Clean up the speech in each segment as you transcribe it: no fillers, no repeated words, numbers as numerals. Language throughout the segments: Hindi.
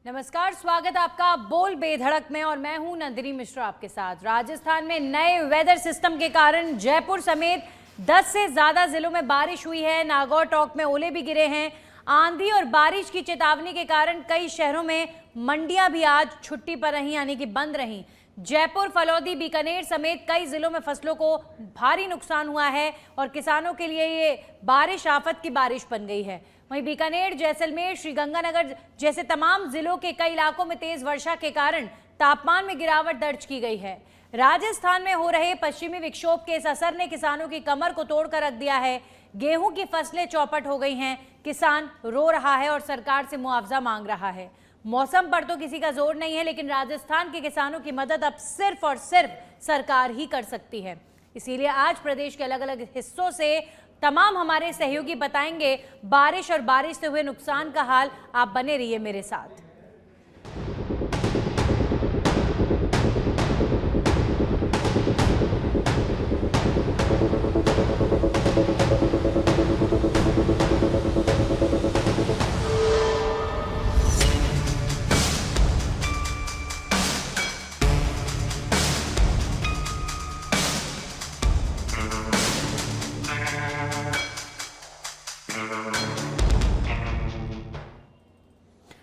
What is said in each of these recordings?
नमस्कार, स्वागत आपका बोल बेधड़क में और मैं हूं नंदिनी मिश्रा आपके साथ। राजस्थान में नए वेदर सिस्टम के कारण जयपुर समेत 10 से ज्यादा जिलों में बारिश हुई है। नागौर टोंक में ओले भी गिरे हैं। आंधी और बारिश की चेतावनी के कारण कई शहरों में मंडियां भी आज छुट्टी पर रहीं, यानी कि बंद रहीं। जयपुर, फलौदी, बीकानेर समेत कई जिलों में फसलों को भारी नुकसान हुआ है और किसानों के लिए ये बारिश आफत की बारिश बन गई है। वहीं बीकानेर, जैसलमेर, श्रीगंगानगर जैसे तमाम जिलों के कई इलाकों में तेज वर्षा के कारण तापमान में गिरावट दर्ज की गई है। राजस्थान में हो रहे पश्चिमी विक्षोभ के इस असर ने किसानों की कमर को तोड़कर रख दिया है। गेहूं की फसलें चौपट हो गई हैं। किसान रो रहा है और सरकार से मुआवजा मांग रहा है। मौसम पर तो किसी का जोर नहीं है, लेकिन राजस्थान के किसानों की मदद अब सिर्फ और सिर्फ सरकार ही कर सकती है। इसीलिए आज प्रदेश के अलग अलग हिस्सों से तमाम हमारे सहयोगी बताएंगे बारिश और बारिश से हुए नुकसान का हाल। आप बने रहिए मेरे साथ।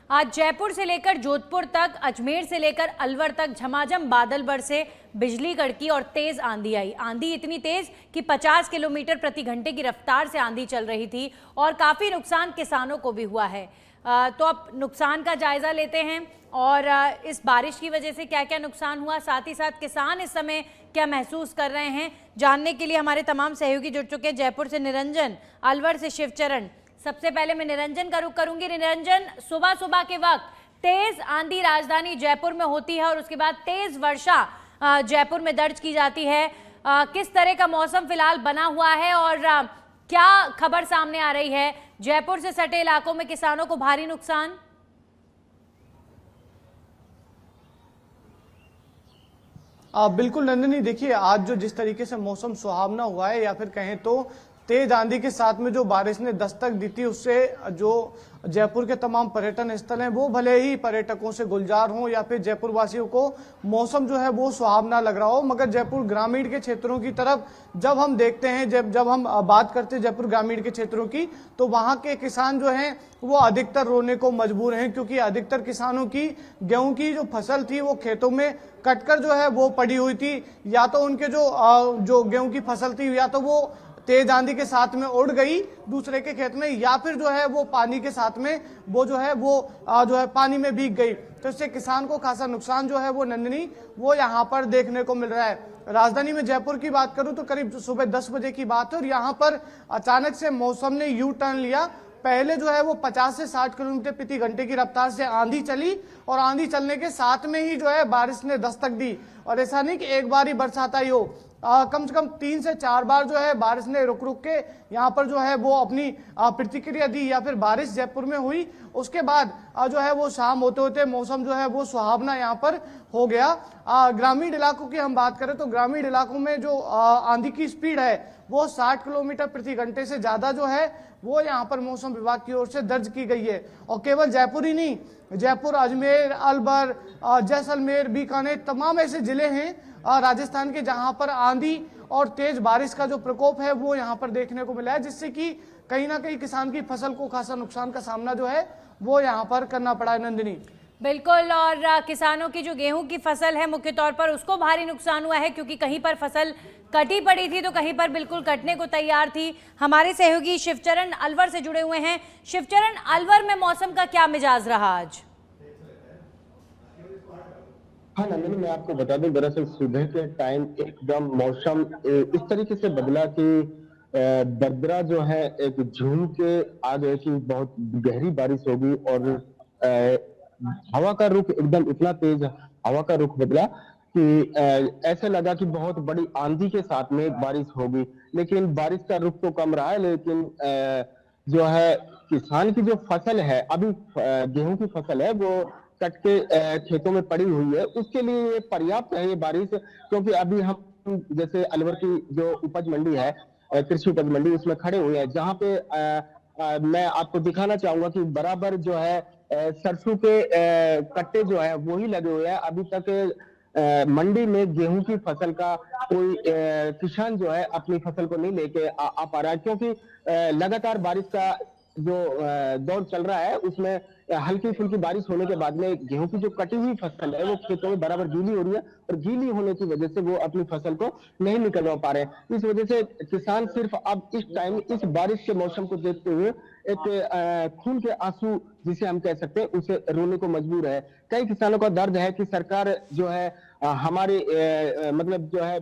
आज जयपुर से लेकर जोधपुर तक, अजमेर से लेकर अलवर तक झमाझम बादल बरसे, बिजली कड़की और तेज आंधी आई। आंधी इतनी तेज कि 50 किलोमीटर प्रति घंटे की रफ्तार से आंधी चल रही थी और काफी नुकसान किसानों को भी हुआ है। तो अब नुकसान का जायजा लेते हैं और इस बारिश की वजह से क्या क्या नुकसान हुआ, साथ ही साथ किसान इस समय क्या महसूस कर रहे हैं, जानने के लिए हमारे तमाम सहयोगी जुड़ चुके हैं। जयपुर से निरंजन, अलवर से शिवचरण। सबसे पहले मैं निरंजन का रुख करूंगी। निरंजन, सुबह सुबह के वक्त तेज आंधी राजधानी जयपुर में होती है और उसके बाद तेज वर्षा जयपुर में दर्ज की जाती है। किस तरह का मौसम फिलहाल बना हुआ है और क्या खबर सामने आ रही है? जयपुर से सटे इलाकों में किसानों को भारी नुकसान। बिल्कुल नंदिनी, देखिए आज जो जिस तरीके से मौसम सुहावना हुआ है या फिर कहें तो तेज आंधी के साथ में जो बारिश ने दस्तक दी थी, उससे जो जयपुर के तमाम पर्यटन स्थल हैं वो भले ही पर्यटकों से गुलजार हों या फिर जयपुर वासियों को मौसम जो है वो सुहावना लग रहा हो, मगर जयपुर ग्रामीण के क्षेत्रों की तरफ जब हम देखते हैं, जब हम बात करते हैं जयपुर ग्रामीण के क्षेत्रों की, तो वहां के किसान जो हैं वो अधिकतर रोने को मजबूर हैं, क्योंकि अधिकतर किसानों की गेहूं की जो फसल थी वो खेतों में कटकर जो है वो पड़ी हुई थी। या तो उनके जो गेहूं की फसल थी या तो वो तेज आंधी के साथ में उड़ गई दूसरे के खेत में, या फिर जो है वो पानी के साथ में वो जो है पानी में भीग गई। तो इससे किसान को खासा नुकसान जो है वो नंदिनी वो यहाँ पर देखने को मिल रहा है। राजधानी में जयपुर की बात करूं तो करीब सुबह 10 बजे की बात है और यहाँ पर अचानक से मौसम ने यू टर्न लिया। पहले जो है वो 50 से 60 किलोमीटर प्रति घंटे की रफ्तार से आंधी चली और आंधी चलने के साथ में ही जो है बारिश ने दस्तक दी। और ऐसा नहीं कि एक बार ही बरसात आई हो, कम से कम 3 से 4 बार जो है बारिश ने रुक रुक के यहाँ पर जो है वो अपनी प्रतिक्रिया दी या फिर बारिश जयपुर में हुई। उसके बाद जो है वो शाम होते होते मौसम जो है वो सुहावना यहाँ पर हो गया। ग्रामीण इलाकों की हम बात करें तो ग्रामीण इलाकों में जो आंधी की स्पीड है वो 60 किलोमीटर प्रति घंटे से ज्यादा जो है वो यहाँ पर मौसम विभाग की ओर से दर्ज की गई है। और केवल जयपुर ही नहीं, जयपुर, अजमेर, अलवर, जैसलमेर, बीकानेर तमाम ऐसे जिले हैं राजस्थान के जहां पर आंधी और तेज बारिश का जो प्रकोप है वो यहाँ पर देखने को मिला है, जिससे कि कहीं ना कहीं किसान की फसल को खासा नुकसान का सामना जो है वो यहाँ पर करना पड़ा है नंदिनी। बिल्कुल, और किसानों की जो गेहूं की फसल है मुख्य तौर पर उसको भारी नुकसान हुआ है, क्योंकि कहीं पर फसल कटी पड़ी थी तो कहीं पर बिल्कुल कटने को तैयार थी। हमारे सहयोगी शिवचरण अलवर से जुड़े हुए हैं। शिवचरण, अलवर में मौसम का क्या मिजाज रहा आज? हाँ नंदनी, मैं आपको बता दूं, दरअसल सुबह के टाइम एकदम मौसम इस तरीके से बदला कि दरदरा जो है एक झूम के आ गए कि बहुत गहरी बारिश होगी और हवा का रुख एकदम इतना तेज हवा का रुख बदला कि ऐसे लगा कि बहुत बड़ी आंधी के साथ में बारिश होगी। लेकिन बारिश का रुख तो कम रहा है, लेकिन जो है किसान की जो फसल है, अभी गेहूं की फसल है वो कट के खेतों में पड़ी हुई है, उसके लिए ये पर्याप्त है ये बारिश। क्योंकि अभी हम जैसे अलवर की जो उपज मंडी है, कृषि उपज मंडी, उसमें खड़े हुए हैं, जहाँ पे मैं आपको दिखाना चाहूंगा कि बराबर जो है सरसों के कट्टे जो है वही लगे हुए हैं। अभी तक मंडी में गेहूं की फसल का कोई किसान जो है अपनी फसल को नहीं लेके आ पा रहा है, क्योंकि लगातार बारिश का जो दौर चल रहा है उसमें हल्की फुल्की बारिश होने के बाद में गेहूं की जो कटी हुई फसल है वो खेतों में बराबर गीली हो रही है, और गीली होने की वजह से वो अपनी फसल को नहीं निकलवा पा रहे हैं। इस वजह से किसान सिर्फ अब इस टाइम इस बारिश के मौसम को देखते हुए एक खून के आंसू जिसे हम कह सकते हैं उसे रोने को मजबूर है। कई किसानों का दर्द है कि सरकार जो है हमारे मतलब जो है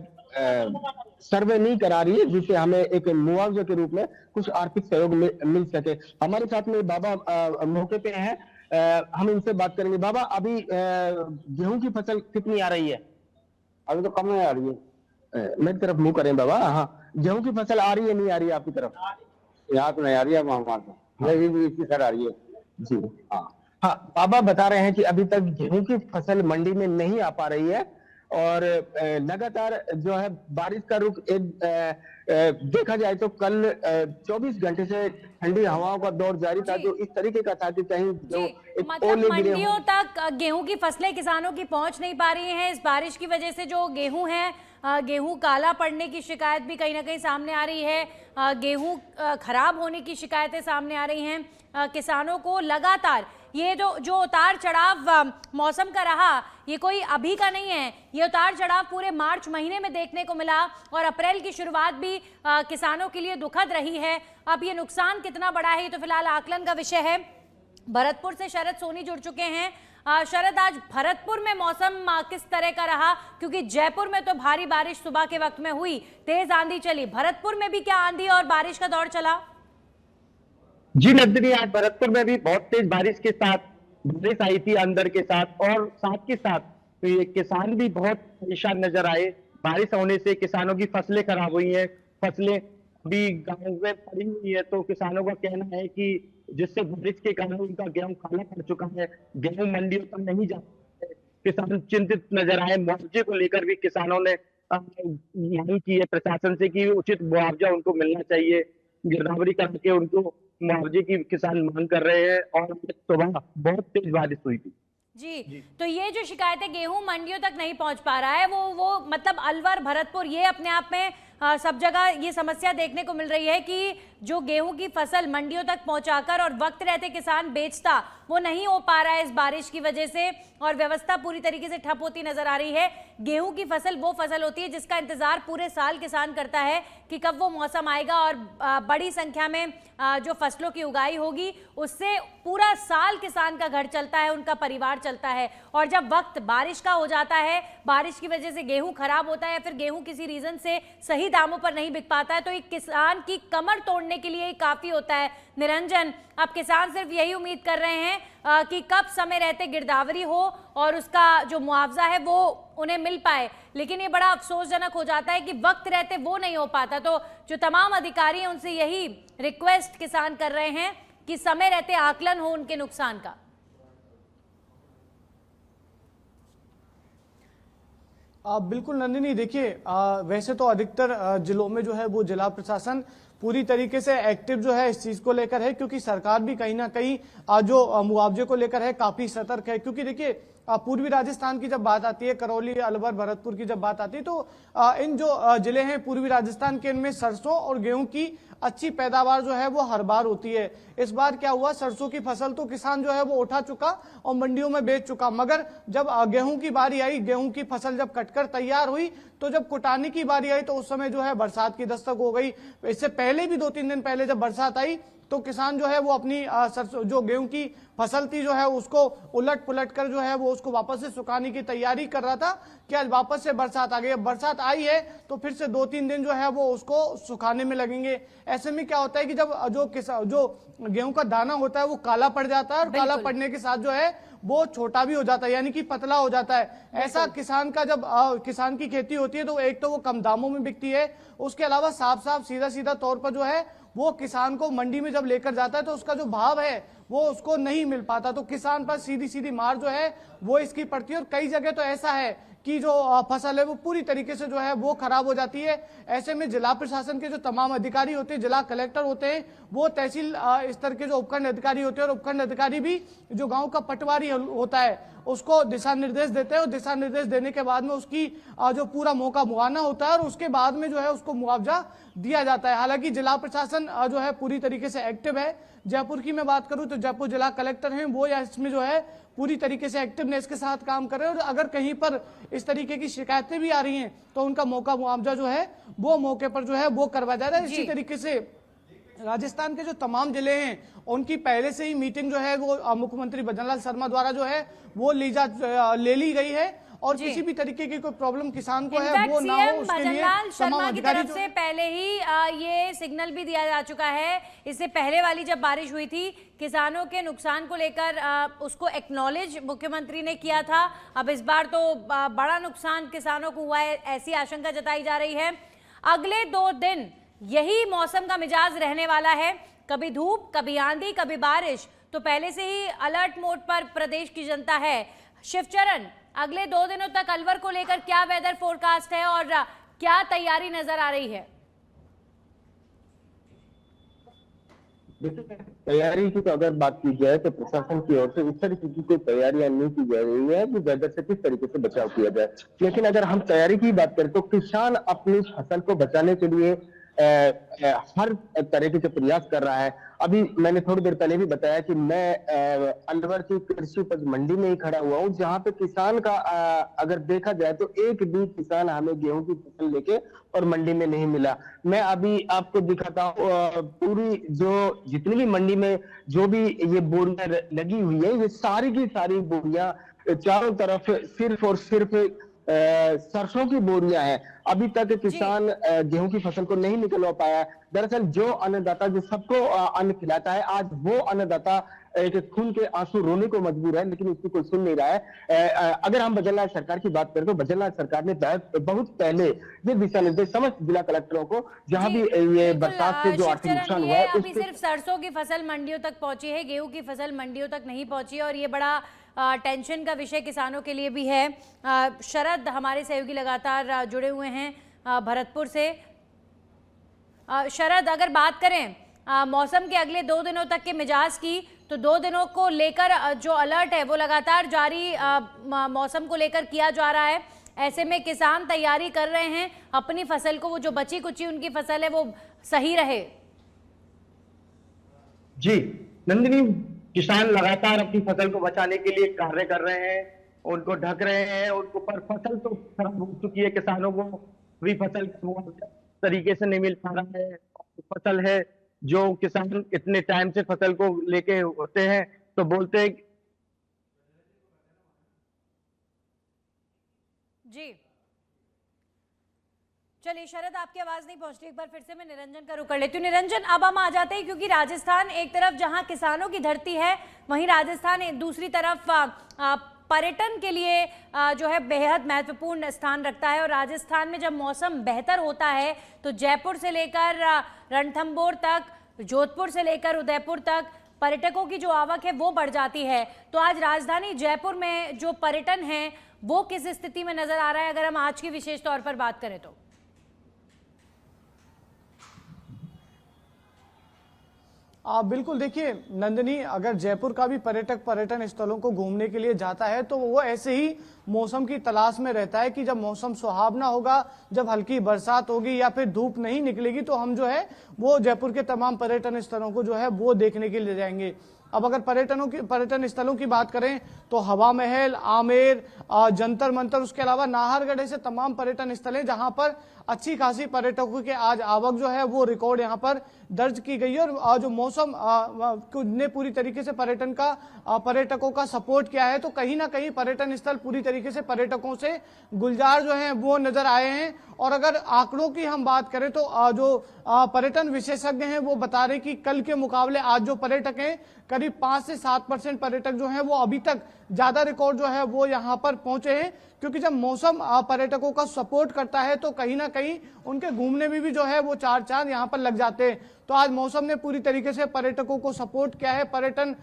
सर्वे नहीं करा रही है, जिससे हमें एक मुआवजे के रूप में कुछ आर्थिक सहयोग मिल सके। हमारे साथ में बाबा मौके पे हैं, हम इनसे बात करेंगे। बाबा, अभी गेहूं की फसल कितनी आ रही है? अभी तो कम नहीं आ रही है। मेरी तरफ मुंह करें बाबा। हाँ, गेहूं की फसल आ रही है नहीं आ रही है आपकी तरफ? यहाँ तो नहीं आ रही है, हमारे तो ये इसकी सर आ रही है जी। हाँ हाँ, बाबा बता रहे हैं कि अभी तक गेहूं की फसल मंडी में नहीं आ पा रही है, और लगातार जो है बारिश का रुख देखा जाए तो कल 24 घंटे से ठंडी हवाओं का दौर जारी था, जो इस तरीके का था कि कहीं जो मतलब मंडियों तक गेहूं की फसलें किसानों की पहुंच नहीं पा रही हैं। इस बारिश की वजह से जो गेहूं है, गेहूं काला पड़ने की शिकायत भी कहीं ना कहीं सामने आ रही है, गेहूं खराब होने की शिकायतें सामने आ रही हैं। किसानों को लगातार ये जो उतार चढ़ाव मौसम का रहा, ये कोई अभी का नहीं है, ये उतार चढ़ाव पूरे मार्च महीने में देखने को मिला, और अप्रैल की शुरुआत भी किसानों के लिए दुखद रही है। अब ये नुकसान कितना बड़ा है ये तो फिलहाल आकलन का विषय है। भरतपुर से शरद सोनी जुड़ चुके हैं। शरद, आज भरतपुर में मौसम किस तरह का रहा? क्योंकि जयपुर में तो भारी बारिश सुबह के वक्त में हुई, तेज आंधी चली, भरतपुर में भी क्या आंधी और बारिश का दौर चला? जी नंदिनी, आज भरतपुर में भी बहुत तेज बारिश के साथ बारिश आई थी अंदर के साथ, और साथ के साथ तो ये किसान भी बहुत परेशान नजर आए। बारिश होने से किसानों की फसलें खराब हुई हैं, फसलें भी गाँव में पड़ी हुई है। तो किसानों का कहना है कि जिससे बारिश के कारण उनका गेहूं काला पड़ चुका है, गेहूं मंडियों तक नहीं जा रहा है। किसान चिंतित नजर आए। मुआवजे को लेकर भी किसानों ने मांग की है प्रशासन से कि उचित मुआवजा उनको मिलना चाहिए। गिरदावरी करके उनको मुआवजे की किसान मांग कर रहे हैं, और सुबह बहुत तेज बारिश हुई थी। जी, तो ये जो शिकायतें गेहूं मंडियों तक नहीं पहुंच पा रहा है, वो मतलब अलवर, भरतपुर, ये अपने आप में सब जगह ये समस्या देखने को मिल रही है कि जो गेहूं की फसल मंडियों तक पहुंचाकर और वक्त रहते किसान बेचता, वो नहीं हो पा रहा है इस बारिश की वजह से, और व्यवस्था पूरी तरीके से ठप होती नजर आ रही है। गेहूं की फसल वो फसल होती है जिसका इंतजार पूरे साल किसान करता है कि कब वो मौसम आएगा और बड़ी संख्या में जो फसलों की उगाई होगी, उससे पूरा साल किसान का घर चलता है, उनका परिवार चलता है। और जब वक्त बारिश का हो जाता है, बारिश की वजह से गेहूं खराब होता है या फिर गेहूं किसी रीजन से सही दामों पर नहीं बिक पाता है, तो एक किसान की कमर तोड़ने के लिए काफी होता है। निरंजन, अब किसान सिर्फ यही उम्मीद कर रहे हैं कि कब समय रहते गिरदावरी हो और उसका जो मुआवजा है वो उन्हें मिल पाए, लेकिन ये बड़ा अफसोसजनक हो जाता है कि वक्त रहते वो नहीं हो पाता। तो जो तमाम अधिकारी हैं उनसे यही रिक्वेस्ट किसान कर रहे हैं कि समय रहते आकलन हो उनके नुकसान का। बिल्कुल नंदिनी, देखिए वैसे तो अधिकतर जिलों में जो है वो जिला प्रशासन पूरी तरीके से एक्टिव जो है इस चीज को लेकर है, क्योंकि सरकार भी कहीं ना कहीं जो मुआवजे को लेकर है काफी सतर्क है। क्योंकि देखिए पूर्वी राजस्थान की जब बात आती है, करौली, अलवर, भरतपुर की जब बात आती है, तो इन जो जिले हैं पूर्वी राजस्थान के, इनमें सरसों और गेहूं की अच्छी पैदावार जो है वो हर बार होती है। इस बार क्या हुआ, सरसों की फसल तो किसान जो है वो उठा चुका और मंडियों में बेच चुका, मगर जब गेहूं की बारी आई, गेहूं की फसल जब कटकर तैयार हुई, तो जब कुटाने की बारी आई तो उस समय जो है बरसात की दस्तक हो गई। इससे पहले भी 2-3 दिन पहले जब बरसात आई तो किसान जो है वो अपनी सरसों जो गेहूं की फसल थी जो है उसको उलट पुलट कर जो है वो उसको वापस से सुखाने की तैयारी कर रहा था कि आज वापस से बरसात आ गई। अब बरसात आई है तो फिर से 2-3 दिन जो है वो उसको सुखाने में लगेंगे। ऐसे में क्या होता है कि जब जो गेहूं का दाना होता है वो काला पड़ जाता है, और काला पड़ने के साथ जो है वो छोटा भी हो जाता है, यानी कि पतला हो जाता है। ऐसा किसान का जब किसान की खेती होती है तो एक तो वो कम दामों में बिकती है, उसके अलावा साफ साफ सीधा सीधा तौर पर जो है वो किसान को मंडी में जब लेकर जाता है तो उसका जो भाव है वो उसको नहीं मिल पाता, तो किसान पर सीधी सीधी मार जो है वो इसकी पड़ती है। और कई जगह तो ऐसा है कि जो फसल है वो पूरी तरीके से जो है वो खराब हो जाती है। ऐसे में जिला प्रशासन के जो तमाम अधिकारी होते हैं, जिला कलेक्टर होते हैं, वो तहसील स्तर के जो उपखंड अधिकारी होते हैं और उपखंड अधिकारी भी जो गांव का पटवारी होता है उसको दिशा निर्देश देते हैं, और दिशा निर्देश देने के बाद में उसकी जो पूरा मौका मुआवजा होता है और उसके बाद में जो है उसको मुआवजा दिया जाता है। हालांकि जिला प्रशासन जो है पूरी तरीके से एक्टिव है। जयपुर की मैं बात करूं तो जयपुर जिला कलेक्टर हैं वो इसमें जो है पूरी तरीके से एक्टिवनेस के साथ काम कर रहे हैं, और अगर कहीं पर इस तरीके की शिकायतें भी आ रही हैं तो उनका मौका मुआवजा जो है वो मौके पर जो है वो करवाया जा रहा है। इसी तरीके से राजस्थान के जो तमाम जिले हैं उनकी पहले से ही मीटिंग जो है वो मुख्यमंत्री भजनलाल शर्मा द्वारा जो है वो ले ली गई है, और किसी भी तरीके की कोई प्रॉब्लम किसान को है वो ना हो उसके लिए शर्मा की तरफ से पहले ही ये सिग्नल भी दिया जा चुका है। इससे पहले वाली जब बारिश हुई थी किसानों के नुकसान को लेकर उसको एक्नॉलेज मुख्यमंत्री ने किया था। अब इस बार तो बड़ा नुकसान किसानों को हुआ है, ऐसी आशंका जताई जा रही है। अगले 2 दिन यही मौसम का मिजाज रहने वाला है, कभी धूप, कभी आंधी, कभी बारिश। तो पहले से ही अलर्ट मोड पर प्रदेश की जनता है। शिवचरण, अगले 2 दिनों तक अलवर को लेकर क्या वेदर फोरकास्ट है और क्या तैयारी नजर आ रही है? तैयारी की तो अगर बात की जाए तो प्रशासन की ओर से इस तरीके की कोई तैयारियां नहीं की जा रही है कि वेदर से किस तरीके से बचाव किया जाए। लेकिन अगर हम तैयारी की बात करें तो किसान अपनी फसल को बचाने के लिए हर तरीके से प्रयास कर रहा है। अभी मैंने थोड़ी देर पहले भी बताया कि मैं अलवर की कृषि उपज मंडी में ही खड़ा हुआ हूँ, जहां पे किसान का अगर देखा जाए तो एक भी किसान हमें गेहूं की फसल लेके और मंडी में नहीं मिला। मैं अभी आपको दिखाता हूँ पूरी जो जितनी भी मंडी में जो भी ये बोरियां लगी हुई है, ये सारी की सारी बोरियां चारों तरफ सिर्फ और सिर्फ सरसों की बोरियां हैं। अभी तक किसान गेहूं की फसल को नहीं निकलवा पाया। दरअसल जो अन्नदाता जो सबको अन्न खिलाता है, आज वो अन्नदाता एक खून के आंसू रोने को मजबूर है, लेकिन उसकी कोई सुन नहीं रहा है। अगर हम भजनलाल सरकार की बात करें तो भजनलाल सरकार ने बहुत पहले ये दिशा निर्देश समस्त जिला कलेक्टरों को, जहां भी ये बरसात से जो आर्थिक नुकसान हुआ है अभी सिर्फ सरसों की फसल मंडियों तक पहुंची है, गेहूं की फसल मंडियों तक नहीं पहुंची, और ये बड़ा टेंशन का विषय किसानों के लिए भी है। शरद हमारे सहयोगी लगातार जुड़े हुए हैं भरतपुर से। शरद, अगर बात करें मौसम के अगले 2 दिनों तक के मिजाज की, तो 2 दिनों को लेकर जो अलर्ट है वो लगातार जारी मौसम को लेकर किया जा रहा है। ऐसे में किसान तैयारी कर रहे हैं अपनी फसल को, वो जो बची कुची उनकी फसल है वो सही रहे। जी नंदिनी, किसान लगातार अपनी फसल को बचाने के लिए कार्य कर रहे हैं, उनको ढक रहे हैं, उनको पर फसल तो खराब हो चुकी है, किसानों को भी फसल तरीके से नहीं मिल पा रहा है। फसल है जो किसान इतने टाइम से फसल को लेके होते हैं तो बोलते हैं जी। चलिए शरद, आपकी आवाज नहीं पहुंच रही, एक बार फिर से मैं निरंजन का रुख कर लेती हूँ। निरंजन, अब हम आ जाते हैं क्योंकि राजस्थान एक तरफ जहां किसानों की धरती है, वहीं राजस्थान दूसरी तरफ पर्यटन के लिए जो है बेहद महत्वपूर्ण स्थान रखता है। और राजस्थान में जब मौसम बेहतर होता है तो जयपुर से लेकर रणथंभौर तक, जोधपुर से लेकर उदयपुर तक पर्यटकों की जो आवक है वो बढ़ जाती है। तो आज राजधानी जयपुर में जो पर्यटन है वो किस स्थिति में नजर आ रहा है, अगर हम आज की विशेष तौर पर बात करें तो? बिल्कुल, देखिए नंदिनी, अगर जयपुर का भी पर्यटक पर्यटन स्थलों को घूमने के लिए जाता है तो वो ऐसे ही मौसम की तलाश में रहता है कि जब मौसम सुहावना होगा, जब हल्की बरसात होगी या फिर धूप नहीं निकलेगी तो हम जो है वो जयपुर के तमाम पर्यटन स्थलों को जो है वो देखने के लिए जाएंगे। अब अगर पर्यटन स्थलों की बात करें तो हवा महल, आमेर, जंतर मंतर, उसके अलावा नाहरगढ़, ऐसे तमाम पर्यटन स्थल हैं जहां पर अच्छी खासी पर्यटकों के आज आवक जो है वो रिकॉर्ड यहां पर दर्ज की गई है। और जो मौसम ने पूरी तरीके से पर्यटकों का सपोर्ट किया है, तो कहीं ना कहीं पर्यटन स्थल पूरी तरीके से पर्यटकों से गुलजार जो हैं वो नजर आए हैं। और अगर आंकड़ों की हम बात करें तो जो पर्यटन विशेषज्ञ हैं वो बता रहे कि कल के मुकाबले आज जो पर्यटक हैं करीब 5 से 7% पर्यटक जो हैं वो अभी तक ज्यादा रिकॉर्ड जो है वो यहाँ पर पहुंचे हैं, क्योंकि जब मौसम पर्यटकों का सपोर्ट करता है तो कहीं ना कहीं उनके घूमने में भी जो है वो चार चांद यहाँ पर लग जाते हैं। तो आज मौसम ने पूरी तरीके से पर्यटकों को सपोर्ट किया है। पर्यटन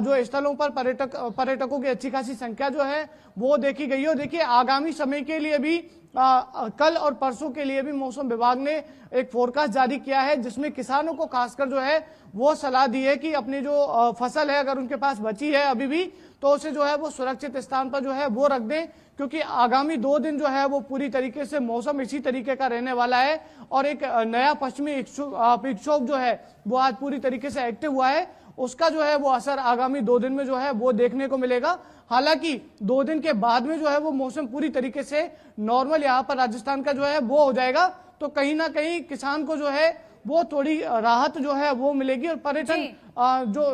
जो स्थलों पर पर्यटकों की अच्छी खासी संख्या जो है वो देखी गई है। और देखिए आगामी समय के लिए भी कल और परसों के लिए भी मौसम विभाग ने एक फोरकास्ट जारी किया है, जिसमें किसानों को खासकर जो है वो सलाह दी है कि अपनी जो फसल है अगर उनके पास बची है अभी भी, तो उसे जो है वो सुरक्षित स्थान पर जो है वो रख दें, क्योंकि आगामी 2 दिन जो है वो पूरी तरीके से मौसम इसी तरीके का रहने वाला है। और एक नया पश्चिमी विक्षोभ जो है वो आज पूरी तरीके से एक्टिव हुआ है, उसका जो है वो असर आगामी 2 दिन में जो है वो देखने को मिलेगा। हालांकि 2 दिन के बाद में जो है वो मौसम पूरी तरीके से नॉर्मल यहाँ पर राजस्थान का जो है वो हो जाएगा, तो कहीं ना कहीं किसान को जो है वो थोड़ी राहत जो है वो मिलेगी। और पर्यटन जो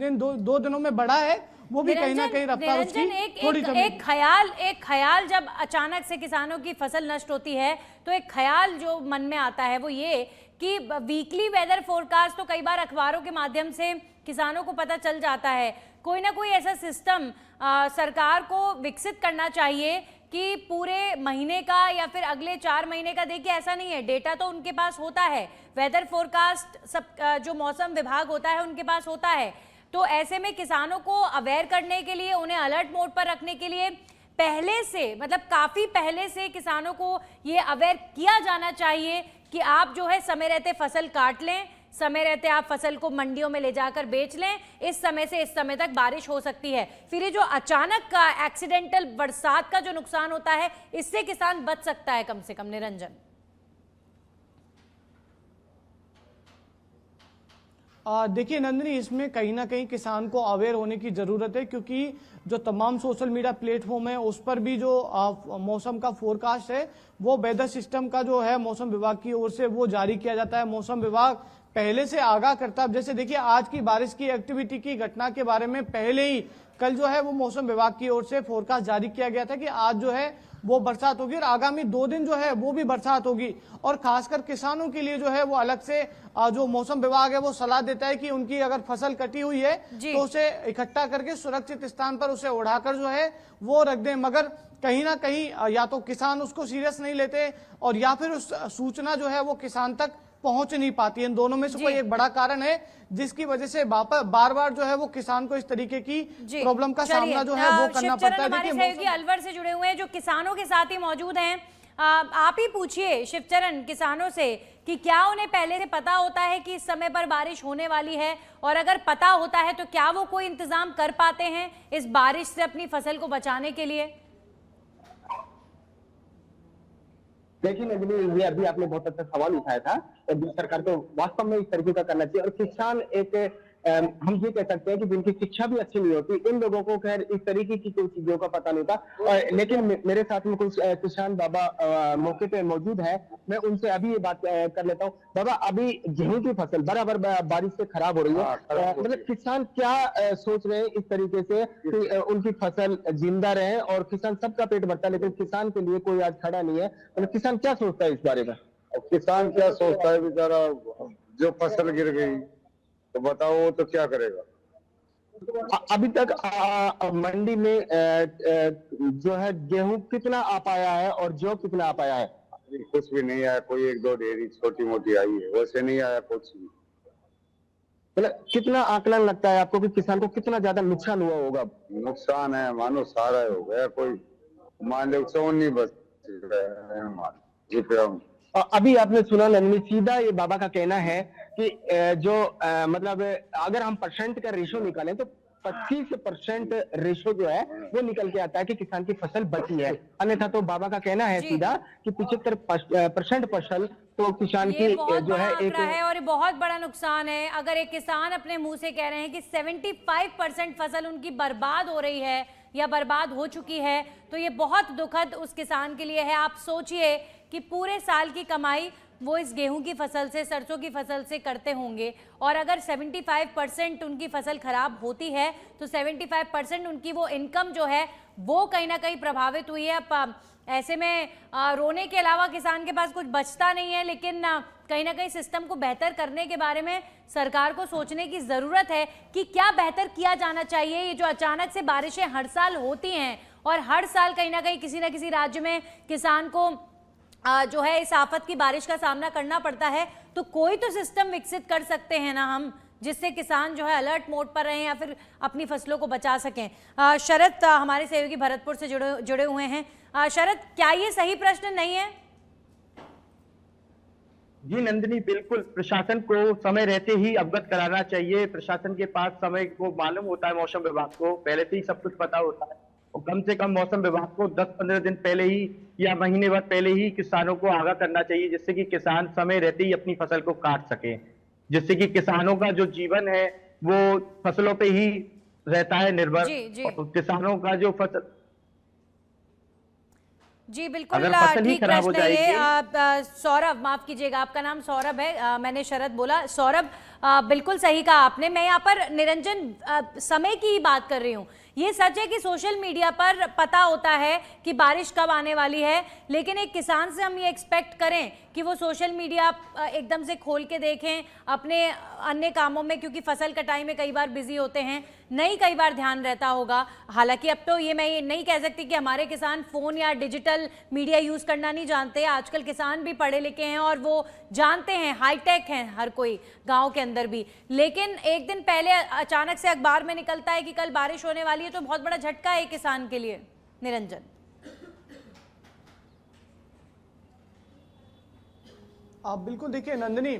इन 2 दिनों में बढ़ा है वो भी कहीं ना कहीं रफ्तार उसकी थोड़ी एक ख्याल जब अचानक से किसानों की फसल नष्ट होती है तो एक ख्याल जो मन में आता है वो ये कि वीकली वेदर फोरकास्ट तो कई बार अखबारों के माध्यम से किसानों को पता चल जाता है, कोई ना कोई ऐसा सिस्टम सरकार को विकसित करना चाहिए कि पूरे महीने का या फिर अगले 4 महीने का। देखिए ऐसा नहीं है, डेटा तो उनके पास होता है, वेदर फोरकास्ट सब जो मौसम विभाग होता है उनके पास होता है, तो ऐसे में किसानों को अवेयर करने के लिए, उन्हें अलर्ट मोड पर रखने के लिए पहले से, मतलब काफी पहले से किसानों को ये अवेयर किया जाना चाहिए कि आप जो है समय रहते फसल काट लें, समय रहते आप फसल को मंडियों में ले जाकर बेच लें, इस समय से इस समय तक बारिश हो सकती है। फिर ये जो अचानक का एक्सीडेंटल बरसात का जो नुकसान होता है इससे किसान बच सकता है कम से कम। निरंजन, देखिए नंदिनी, इसमें कहीं ना कहीं किसान को अवेयर होने की जरूरत है, क्योंकि जो तमाम सोशल मीडिया प्लेटफॉर्म है उस पर भी जो मौसम का फोरकास्ट है वो वेदर सिस्टम का जो है मौसम विभाग की ओर से वो जारी किया जाता है। मौसम विभाग पहले से आगाह करता है। जैसे देखिए आज की बारिश की एक्टिविटी की घटना के बारे में पहले ही कल जो है वो मौसम विभाग की ओर से फोरकास्ट जारी किया गया था कि आज जो है वो बरसात होगी और आगामी 2 दिन जो है वो भी बरसात होगी। और खासकर किसानों के लिए जो है वो अलग से जो मौसम विभाग है वो सलाह देता है कि उनकी अगर फसल कटी हुई है तो उसे इकट्ठा करके सुरक्षित स्थान पर उसे उड़ाकर जो है वो रख दें। मगर कहीं ना कहीं या तो किसान उसको सीरियस नहीं लेते और या फिर उस सूचना जो है वो किसान तक पहुंच नहीं पाती है। इन दोनों में से कोई एक बड़ा कारण है जिसकी वजह से बार बार जो है वो किसान को इस तरीके की प्रॉब्लम का सामना जो है वो करना पड़ता है। हमारे सहयोगी अलवर से जुड़े हुए हैं जो किसानों के साथ ही मौजूद हैं, आप ही पूछिए शिवचरण किसानों से कि क्या उन्हें पहले से पता होता है कि इस समय पर बारिश होने वाली है, और अगर पता होता है तो क्या वो कोई इंतजाम कर पाते हैं इस बारिश से अपनी फसल को बचाने के लिए? देखिए नंदिनी, ये अभी आपने बहुत अच्छा सवाल उठाया था और सरकार को वास्तव में इस तरीके का करना चाहिए। और किसान एक हम ये कह सकते हैं कि जिनकी शिक्षा भी अच्छी नहीं होती, इन लोगों को खैर इस तरीके की कोई चीजों का पता नहीं होता। लेकिन मेरे साथ में कुछ किसान बाबा मौके पे मौजूद है, मैं उनसे अभी ये बात कर लेता हूँ। बाबा, अभी गेहूं की फसल बराबर बारिश से खराब हो रही है, मतलब किसान क्या सोच रहे हैं इस तरीके से कि उनकी फसल जिंदा रहे, और किसान सबका पेट भरता है लेकिन किसान के लिए कोई आज खड़ा नहीं है, मतलब किसान क्या सोचता है इस बारे में? किसान क्या सोचता है बेचारा, जो फसल गिर गई तो बताओ वो तो क्या करेगा। अभी तक मंडी में जो है गेहूं कितना आ पाया है और जौ कितना आ पाया है? कुछ भी नहीं आया, कोई 1-2 ढेरी छोटी मोटी आई है, वैसे नहीं आया कुछ भी। मतलब कितना आकलन लगता है आपको कि किसान को कितना ज्यादा नुकसान हुआ होगा? नुकसान है मानो सारा हो गया, कोई मान लो 100 नहीं बच रहा। अभी आपने सुना नंदिनी, सीधा ये बाबा का कहना है कि जो मतलब अगर हम परसेंट का रेशो निकालें तो 25% रेशो जो है वो निकल के आता है कि किसान की फसल बची है। अन्यथा तो बाबा का कहना है सीधा कि 75% फसल तो किसान की जो है एक है और ये बहुत बड़ा नुकसान है। अगर एक किसान अपने मुंह से कह रहे हैं कि 75% फसल उनकी बर्बाद हो रही है या बर्बाद हो चुकी है, तो ये बहुत दुखद उस किसान के लिए है। आप सोचिए कि पूरे साल की कमाई वो इस गेहूं की फसल से, सरसों की फसल से करते होंगे, और अगर 75% उनकी फसल खराब होती है तो 75% उनकी वो इनकम जो है वो कहीं ना कहीं प्रभावित हुई है। अब ऐसे में रोने के अलावा किसान के पास कुछ बचता नहीं है, लेकिन कहीं ना कहीं सिस्टम को बेहतर करने के बारे में सरकार को सोचने की ज़रूरत है कि क्या बेहतर किया जाना चाहिए। ये जो अचानक से बारिशें हर साल होती हैं और हर साल कहीं ना कहीं किसी न किसी राज्य में किसान को जो है इस आफत की बारिश का सामना करना पड़ता है, तो कोई तो सिस्टम विकसित कर सकते हैं ना हम, जिससे किसान जो है अलर्ट मोड पर रहें या फिर अपनी फसलों को बचा सकें। शरद हमारे सहयोगी भरतपुर से जुड़े हुए हैं। शरद, क्या ये सही प्रश्न नहीं है? जी नंदिनी, बिल्कुल प्रशासन को समय रहते ही अवगत कराना चाहिए। प्रशासन के पास समय को मालूम होता है, मौसम विभाग को पहले से ही सब कुछ पता होता है, और कम से कम मौसम विभाग को 10-15 दिन पहले ही या महीने भर पहले ही किसानों को आगाह करना चाहिए, जिससे कि किसान समय रहते ही अपनी फसल को काट सके, जिससे कि किसानों का जो जीवन है वो फसलों पे ही रहता है निर्भर। जी। और किसानों का जो फसल जी बिल्कुल अगर फसल ही ठीक खराब हो प्रश्न है ये। जाएगी। सौरभ, माफ कीजिएगा, आपका नाम सौरभ है, मैंने शरद बोला। सौरभ, बिल्कुल सही कहा आपने। मैं यहाँ पर निरंजन समय की ही बात कर रही हूँ। ये सच है कि सोशल मीडिया पर पता होता है कि बारिश कब आने वाली है, लेकिन एक किसान से हम ये एक्सपेक्ट करें कि वो सोशल मीडिया एकदम से खोल के देखें अपने अन्य कामों में, क्योंकि फसल कटाई में कई बार बिजी होते हैं, नहीं कई बार ध्यान रहता होगा। हालांकि अब तो ये मैं ये नहीं कह सकती कि हमारे किसान फ़ोन या डिजिटल मीडिया यूज़ करना नहीं जानते। आजकल किसान भी पढ़े लिखे हैं और वो जानते हैं, हाईटेक हैं हर कोई गाँव के अंदर भी। लेकिन एक दिन पहले अचानक से अखबार में निकलता है कि कल बारिश होने वाली है, तो बहुत बड़ा झटका है किसान के लिए। निरंजन, आप बिल्कुल देखिए नंदिनी,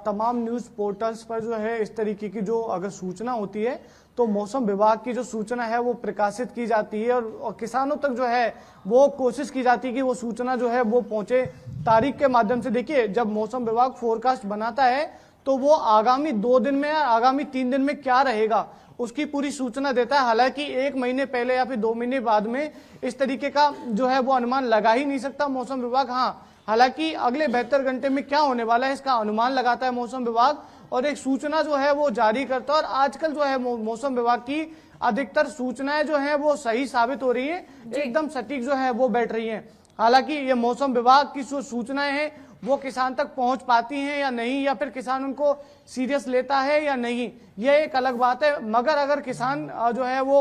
तमाम न्यूज़ पोर्टल्स पर जो है इस तरीके की जो अगर सूचना होती है तो मौसम विभाग की जो सूचना है वो प्रकाशित की जाती है, और किसानों तक जो है वो कोशिश की जाती है कि वो सूचना जो है वो पहुंचे तारीख के माध्यम से। देखिए, जब मौसम विभाग फोरकास्ट बनाता है तो वो आगामी 2 दिन में या आगामी 3 दिन में क्या रहेगा उसकी पूरी सूचना देता है। हालांकि 1 महीने पहले या फिर 2 महीने बाद में इस तरीके का जो है वो अनुमान लगा ही नहीं सकता मौसम विभाग। हाँ, हालांकि अगले 72 घंटे में क्या होने वाला है इसका अनुमान लगाता है मौसम विभाग, और एक सूचना जो है वो जारी करता है। और आजकल जो है मौसम विभाग की अधिकतर सूचनाएं जो है वो सही साबित हो रही है, एकदम सटीक जो है वो बैठ रही है। हालांकि ये मौसम विभाग की जो सूचनाएं हैं वो किसान तक पहुंच पाती हैं या नहीं, या फिर किसान उनको सीरियस लेता है या नहीं, ये एक अलग बात है। मगर अगर किसान जो है वो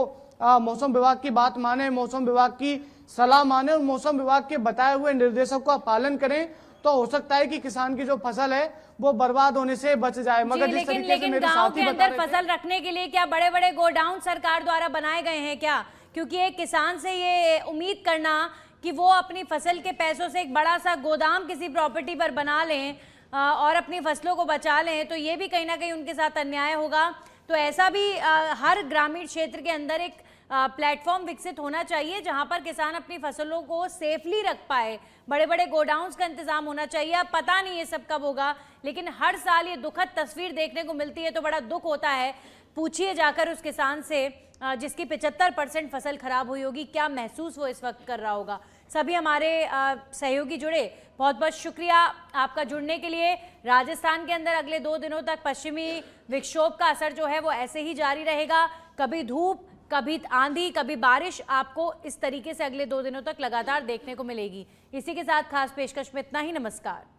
मौसम विभाग की बात माने, मौसम विभाग की सलाह माने और मौसम विभाग के बताए हुए निर्देशों का पालन करें, तो हो सकता है कि किसान की जो फसल है वो बर्बाद होने से बच जाए। मगर जिस तरीके से मेरे गांव साथी के बता अंदर रहे थे, फसल रखने के लिए क्या बड़े बड़े गोडाउन सरकार द्वारा बनाए गए हैं क्या? क्योंकि एक किसान से ये उम्मीद करना कि वो अपनी फसल के पैसों से एक बड़ा सा गोदाम किसी प्रॉपर्टी पर बना लें और अपनी फसलों को बचा लें, तो ये भी कहीं ना कहीं उनके साथ अन्याय होगा। तो ऐसा भी हर ग्रामीण क्षेत्र के अंदर एक प्लेटफॉर्म विकसित होना चाहिए जहां पर किसान अपनी फसलों को सेफली रख पाए। बड़े बड़े गोडाउन्स का इंतजाम होना चाहिए। अब पता नहीं ये सब कब होगा, लेकिन हर साल ये दुखद तस्वीर देखने को मिलती है तो बड़ा दुख होता है। पूछिए जाकर उस किसान से जिसकी 75% फसल खराब हुई होगी, क्या महसूस वो इस वक्त कर रहा होगा। सभी हमारे सहयोगी जुड़े, बहुत बहुत शुक्रिया आपका जुड़ने के लिए। राजस्थान के अंदर अगले 2 दिनों तक पश्चिमी विक्षोभ का असर जो है वो ऐसे ही जारी रहेगा। कभी धूप, कभी आंधी, कभी बारिश, आपको इस तरीके से अगले 2 दिनों तक लगातार देखने को मिलेगी। इसी के साथ खास पेशकश में इतना ही। नमस्कार।